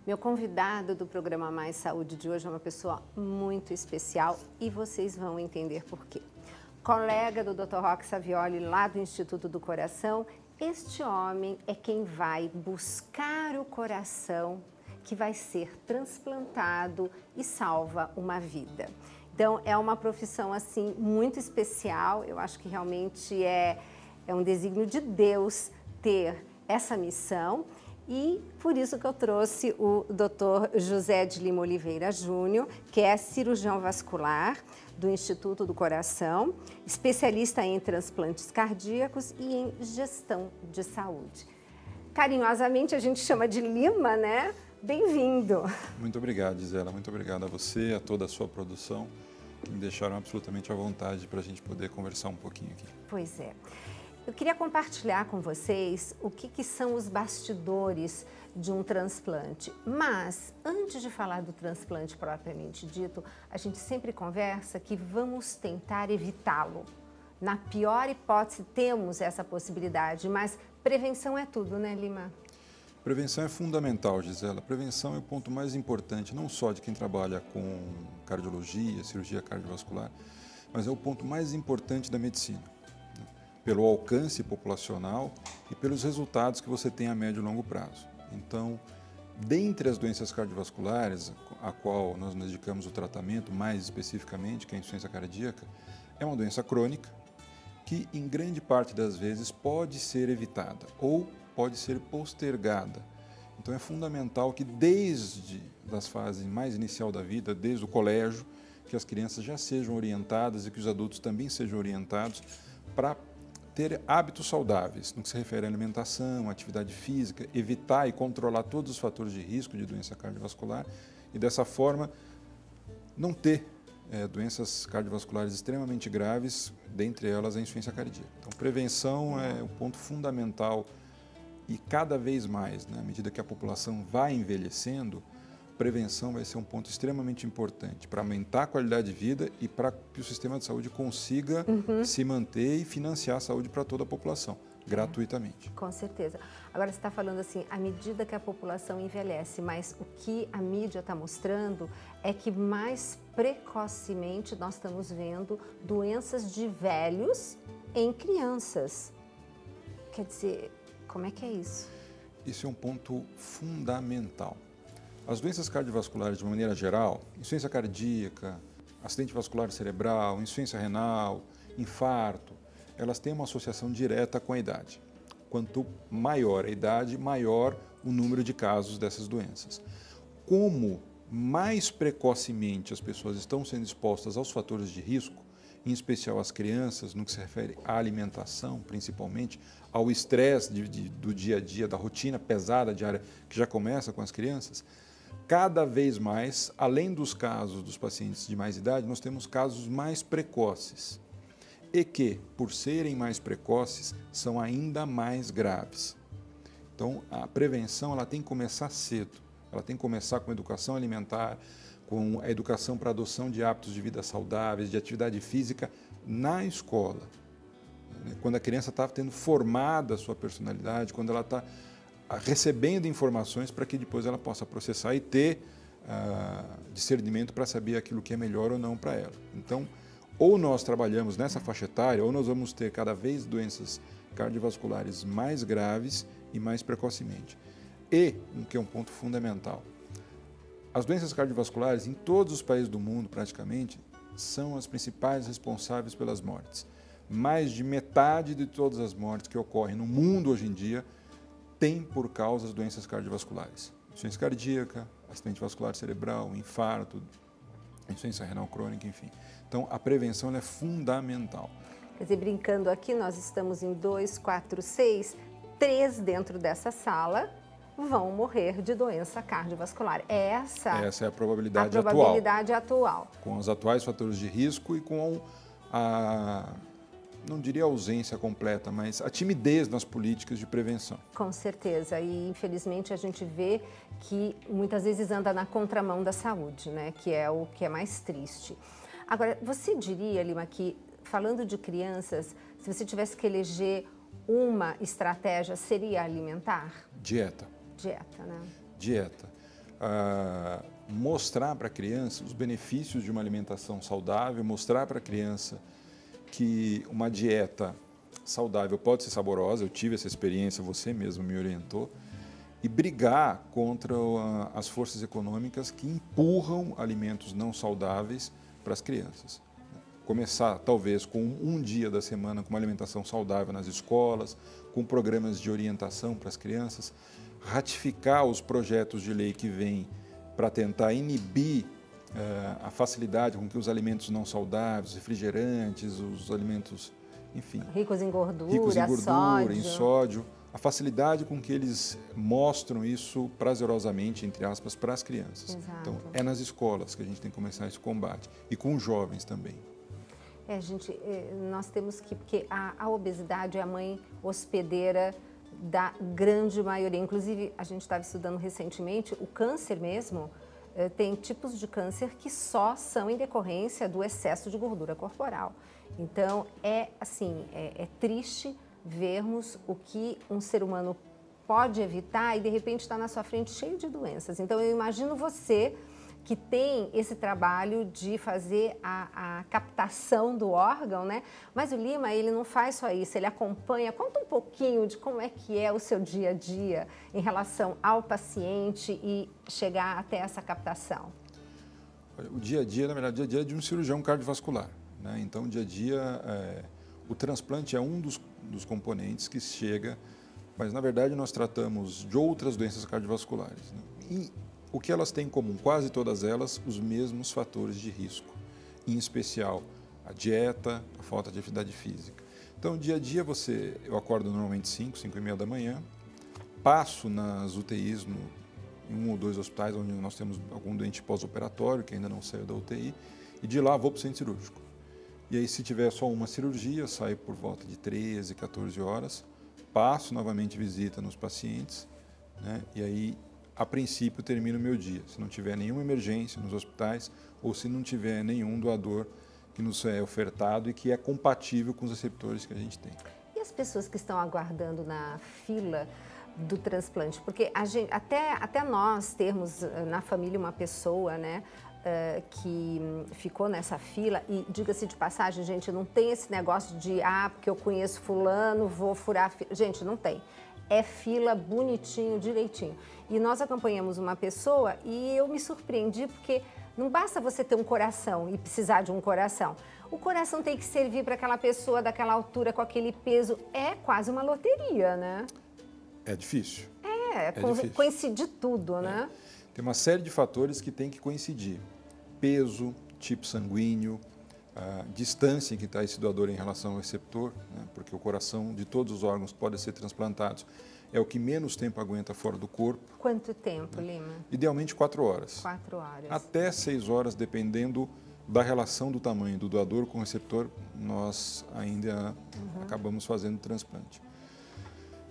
Meu convidado do programa Mais Saúde de hoje é uma pessoa muito especial e vocês vão entender por quê. Colega do Dr. Roque Savioli, lá do Instituto do Coração, este homem é quem vai buscar o coração que vai ser transplantado e salva uma vida. Então, é uma profissão, assim, muito especial. Eu acho que realmente é um desígnio de Deus ter essa missão. E por isso que eu trouxe o Dr. José de Lima Oliveira Júnior, que é cirurgião vascular do Instituto do Coração, especialista em transplantes cardíacos e em gestão de saúde. Carinhosamente a gente chama de Lima, né? Bem-vindo. Muito obrigado, Gisela. Muito obrigado a você, a toda a sua produção, que me deixaram absolutamente à vontade para a gente poder conversar um pouquinho aqui. Pois é. Eu queria compartilhar com vocês o que são os bastidores de um transplante. Mas, antes de falar do transplante propriamente dito, a gente sempre conversa que vamos tentar evitá-lo. Na pior hipótese, temos essa possibilidade, mas prevenção é tudo, né, Lima? Prevenção é fundamental, Gisela. Prevenção é o ponto mais importante, não só de quem trabalha com cardiologia, cirurgia cardiovascular, mas é o ponto mais importante da medicina, pelo alcance populacional e pelos resultados que você tem a médio e longo prazo. Então, dentre as doenças cardiovasculares, a qual nós nos dedicamos o tratamento mais especificamente, que é a insuficiência cardíaca, é uma doença crônica que, em grande parte das vezes, pode ser evitada ou pode ser postergada. Então, é fundamental que desde as fases mais inicial da vida, desde o colégio, que as crianças já sejam orientadas e que os adultos também sejam orientados para ter hábitos saudáveis, no que se refere à alimentação, atividade física, evitar e controlar todos os fatores de risco de doença cardiovascular e, dessa forma, não ter doenças cardiovasculares extremamente graves, dentre elas a insuficiência cardíaca. Então, prevenção é o ponto fundamental e cada vez mais, né, à medida que a população vai envelhecendo, prevenção vai ser um ponto extremamente importante para aumentar a qualidade de vida e para que o sistema de saúde consiga se manter e financiar a saúde para toda a população, gratuitamente. Com certeza. Agora você está falando assim, à medida que a população envelhece, mas o que a mídia está mostrando é que mais precocemente nós estamos vendo doenças de velhos em crianças. Quer dizer, como é que é isso? Isso é um ponto fundamental. As doenças cardiovasculares, de uma maneira geral, insuficiência cardíaca, acidente vascular cerebral, insuficiência renal, infarto, elas têm uma associação direta com a idade. Quanto maior a idade, maior o número de casos dessas doenças. Como mais precocemente as pessoas estão sendo expostas aos fatores de risco, em especial as crianças, no que se refere à alimentação, principalmente, ao estresse do dia a dia, da rotina pesada diária que já começa com as crianças, cada vez mais, além dos casos dos pacientes de mais idade, nós temos casos mais precoces e que, por serem mais precoces, são ainda mais graves. Então, a prevenção ela tem que começar cedo, ela tem que começar com educação alimentar, com a educação para a adoção de hábitos de vida saudáveis, de atividade física na escola. Quando a criança está tendo formada a sua personalidade, quando ela está recebendo informações para que depois ela possa processar e ter discernimento para saber aquilo que é melhor ou não para ela. Então, ou nós trabalhamos nessa faixa etária, ou nós vamos ter cada vez doenças cardiovasculares mais graves e mais precocemente. E, o que é um ponto fundamental, as doenças cardiovasculares em todos os países do mundo, praticamente, são as principais responsáveis pelas mortes. Mais de metade de todas as mortes que ocorrem no mundo hoje em dia tem por causa as doenças cardiovasculares. Insuficiência cardíaca, acidente vascular cerebral, infarto, insuficiência renal crônica, enfim. Então, a prevenção é fundamental. Quer dizer, brincando aqui, nós estamos em 2, 4, 6, 3 dentro dessa sala vão morrer de doença cardiovascular. Essa é a probabilidade atual. Com os atuais fatores de risco e com a, não diria ausência completa, mas a timidez nas políticas de prevenção. Com certeza. E, infelizmente, a gente vê que muitas vezes anda na contramão da saúde, né? Que é o que é mais triste. Agora, você diria, Lima, que, falando de crianças, se você tivesse que eleger uma estratégia, seria alimentar? Dieta. Dieta, né? Dieta. mostrar para a criança os benefícios de uma alimentação saudável, mostrar para a criança que uma dieta saudável pode ser saborosa, eu tive essa experiência, você mesmo me orientou, e brigar contra as forças econômicas que empurram alimentos não saudáveis para as crianças. Começar, talvez, com um dia da semana com uma alimentação saudável nas escolas, com programas de orientação para as crianças, ratificar os projetos de lei que vêm para tentar inibir a facilidade com que os alimentos não saudáveis, os refrigerantes, os alimentos, enfim... Ricos em gordura, sódio. em sódio, a facilidade com que eles mostram isso prazerosamente, entre aspas, para as crianças. Exato. Então, é nas escolas que a gente tem que começar esse combate, e com os jovens também. Nós temos que, porque a obesidade é a mãe hospedeira da grande maioria. Inclusive, a gente estava estudando recentemente, o câncer mesmo, tem tipos de câncer que só são em decorrência do excesso de gordura corporal. Então, é triste vermos o que um ser humano pode evitar e, de repente, está na sua frente cheio de doenças. Então, eu imagino você que tem esse trabalho de fazer a captação do órgão, né? Mas o Lima, ele não faz só isso, ele acompanha. Conta um pouquinho de como é que é o seu dia a dia em relação ao paciente e chegar até essa captação. O dia a dia, na verdade, o dia a dia é de um cirurgião cardiovascular, né? Então, o dia a dia, o transplante é um dos componentes que chega, mas, na verdade, nós tratamos de outras doenças cardiovasculares, né? E o que elas têm em comum? Quase todas elas, os mesmos fatores de risco, em especial a dieta, a falta de atividade física. Então, dia a dia, eu acordo normalmente 5h30 da manhã, passo nas UTIs, em 1 ou 2 hospitais onde nós temos algum doente pós-operatório que ainda não saiu da UTI, e de lá vou para o centro cirúrgico. E aí, se tiver só uma cirurgia, saio por volta de 13, 14 horas, passo novamente visita nos pacientes, né? E aí, a princípio, termino o meu dia. Se não tiver nenhuma emergência nos hospitais ou se não tiver nenhum doador que nos é ofertado e que é compatível com os receptores que a gente tem. E as pessoas que estão aguardando na fila do transplante? Porque a gente, até nós termos na família uma pessoa, né, que ficou nessa fila, e diga-se de passagem, gente, não tem esse negócio de, porque eu conheço fulano, vou furar a fila. Gente, não tem. É fila bonitinho, direitinho. E nós acompanhamos uma pessoa e eu me surpreendi porque não basta você ter um coração e precisar de um coração. O coração tem que servir para aquela pessoa daquela altura, com aquele peso. É quase uma loteria, né? É difícil. Difícil. Coincidir tudo, né? Tem uma série de fatores que tem que coincidir. Peso, tipo sanguíneo, a distância em que está esse doador em relação ao receptor, né? Porque o coração de todos os órgãos que podem ser transplantados é o que menos tempo aguenta fora do corpo. Quanto tempo, Lima? Idealmente 4 horas. 4 horas. Até 6 horas, dependendo da relação do tamanho do doador com o receptor, nós ainda acabamos fazendo o transplante.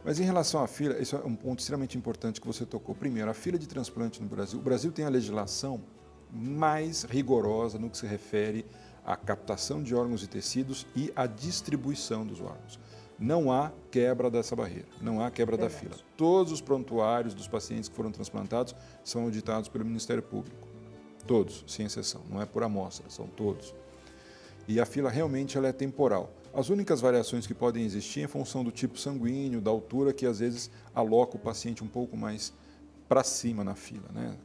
Mas em relação à fila, isso é um ponto extremamente importante que você tocou. Primeiro, a fila de transplante no Brasil. O Brasil tem a legislação mais rigorosa no que se refere à captação de órgãos e tecidos e à distribuição dos órgãos. Não há quebra dessa barreira, não há quebra da fila. Todos os prontuários dos pacientes que foram transplantados são auditados pelo Ministério Público. Todos, sem exceção, não é por amostra, são todos. E a fila realmente ela é temporal. As únicas variações que podem existir em função do tipo sanguíneo, da altura, que às vezes aloca o paciente um pouco mais para cima na fila, né?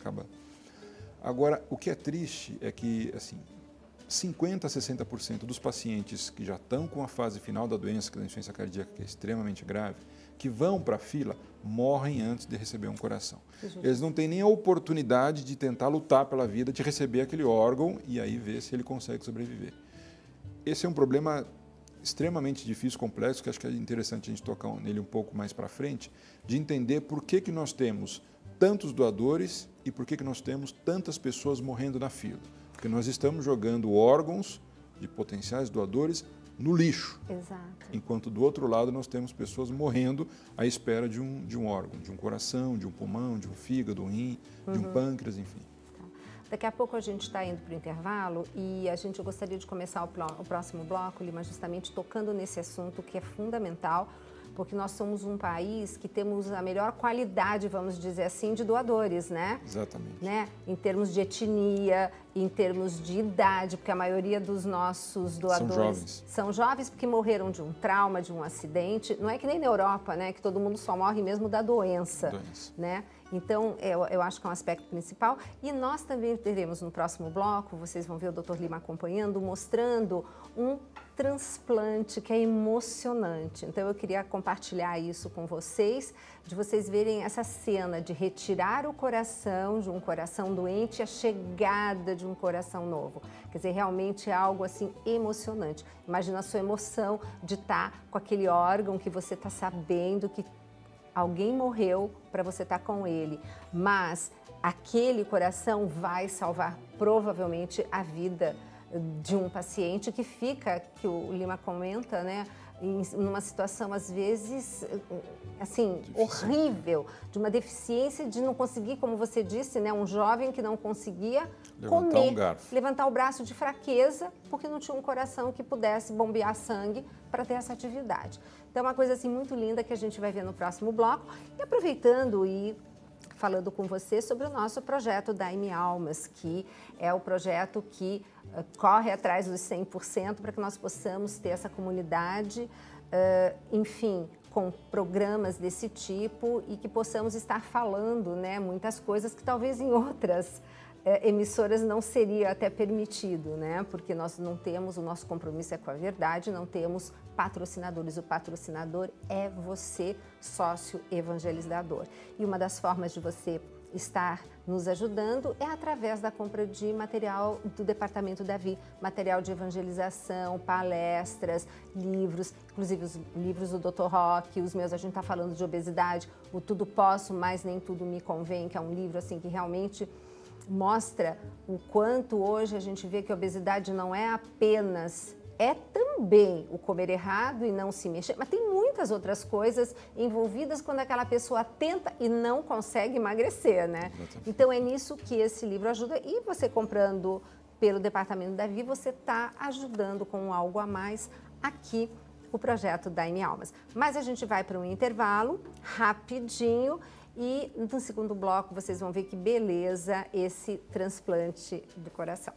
Agora, o que é triste é que, assim, 50% a 60% dos pacientes que já estão com a fase final da doença, que é a insuficiência cardíaca, que é extremamente grave, que vão para a fila, morrem antes de receber um coração. Eles não têm nem a oportunidade de tentar lutar pela vida, de receber aquele órgão e aí ver se ele consegue sobreviver. Esse é um problema extremamente difícil, complexo, que acho que é interessante a gente tocar nele um pouco mais para frente, de entender por que nós temos tantos doadores e por que nós temos tantas pessoas morrendo na fila. Porque nós estamos jogando órgãos de potenciais doadores no lixo. Exato. Enquanto do outro lado nós temos pessoas morrendo à espera de um órgão, de um coração, de um pulmão, de um fígado, um rim, de um pâncreas, enfim. Daqui a pouco a gente está indo para o intervalo e eu gostaria de começar o próximo bloco, Lima, justamente tocando nesse assunto que é fundamental, porque nós somos um país que temos a melhor qualidade, vamos dizer assim, de doadores, né? Exatamente. Né? Em termos de etnia, em termos de idade, porque a maioria dos nossos doadores são jovens porque morreram de um trauma, de um acidente. Não é que nem na Europa, né? Que todo mundo só morre mesmo da doença. Né? Então, eu acho que é um aspecto principal. E nós também teremos no próximo bloco, vocês vão ver o Dr. Lima acompanhando, mostrando um transplante que é emocionante. Então, eu queria compartilhar isso com vocês, de vocês verem essa cena de retirar o coração de um coração doente e a chegada de um coração novo. Quer dizer, realmente é algo assim emocionante. Imagina a sua emoção de estar com aquele órgão que você está sabendo que alguém morreu para você estar com ele, mas aquele coração vai salvar provavelmente a vida de um paciente que fica, que o Lima comenta, né, numa situação às vezes assim horrível, de uma deficiência de não conseguir, como você disse, né, um jovem que não conseguia comer, levantar o braço de fraqueza porque não tinha um coração que pudesse bombear sangue para ter essa atividade. Então é uma coisa assim muito linda que a gente vai ver no próximo bloco. E aproveitando e falando com você sobre o nosso projeto Dai-me Almas, que é o projeto que corre atrás dos 100% para que nós possamos ter essa comunidade, enfim, com programas desse tipo e que possamos estar falando, né, muitas coisas que talvez em outras emissoras não seria até permitido, né? Porque nós não temos, o nosso compromisso é com a verdade, não temos patrocinadores. O patrocinador é você, sócio evangelizador. E uma das formas de você estar nos ajudando é através da compra de material do Departamento Davi, material de evangelização, palestras, livros, inclusive os livros do Dr. Roque, os meus, a gente está falando de obesidade, o Tudo Posso, mas nem tudo me convém, que é um livro assim que realmente mostra o quanto hoje a gente vê que a obesidade não é apenas, é também o comer errado e não se mexer, mas tem muitas outras coisas envolvidas quando aquela pessoa tenta e não consegue emagrecer, né? Então é nisso que esse livro ajuda, e você comprando pelo Departamento Davi, você está ajudando com algo a mais aqui o projeto Dai-me Almas. Mas a gente vai para um intervalo rapidinho. E no segundo bloco vocês vão ver que beleza esse transplante de coração.